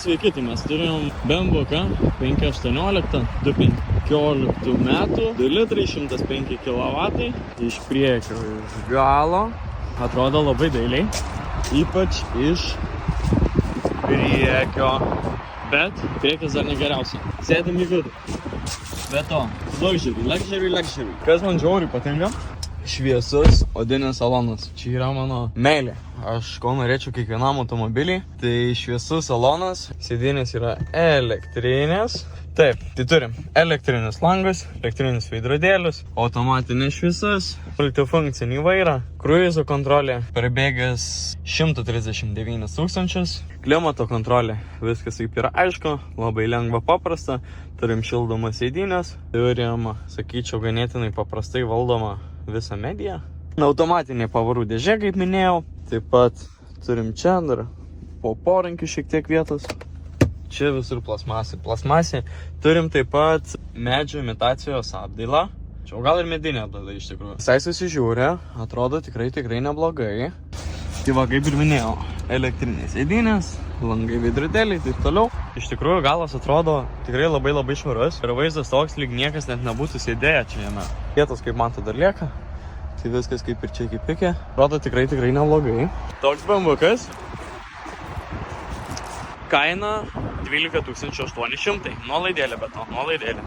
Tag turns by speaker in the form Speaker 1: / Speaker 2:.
Speaker 1: Sveiki, tai mes turim BMW 518 2015 metų, 2 litrai, 105 kW, iš priekio, iš galo, atrodo labai dailiai, ypač iš priekio, bet priekis dar negeriausia. Sėdam į vidų. Be to, luxury. Kas man žiauriai patinka? Šviesus odinis salonas. Čia yra mano meilė. Aš ko norėčiau kiekvienam automobilį. Tai šviesus salonas. Sėdynės yra elektrinės. Taip, tai turim elektrinius langus, elektrinius veidrodėlius, automatinės šviesas, multifunkcinį vairą, kruizo kontrolė, prabėgęs 139 tūkstančius, klimato kontrolė, viskas kaip yra aišku, labai lengva paprasta, turim šildomas sėdynės, turim, sakyčiau, ganėtinai paprastai valdoma visą mediją, automatinė pavarų dėžė, kaip minėjau, taip pat turim čia dar po porankių šiek tiek vietos. Čia visur plasmasė. Turim taip pat medžio imitacijos apdailą. Čia gal ir medinė apdaila iš tikrųjų. Visai susižiūrė, atrodo tikrai neblogai. Tai va, kaip ir minėjau, elektrinės sėdynės, langai veidrodėliai, taip toliau. Iš tikrųjų galas atrodo tikrai labai švarus. Ir vaizdas toks, lyg niekas net nebūtų sėdėję čia jame. Vietos kaip man dar lieka. Tai viskas kaip ir čia kaip pikė. Atrodo tikrai neblogai. Toks BMW-kas. Kaina 12 800. Nuolaidėlė, bet nuolaidėlė.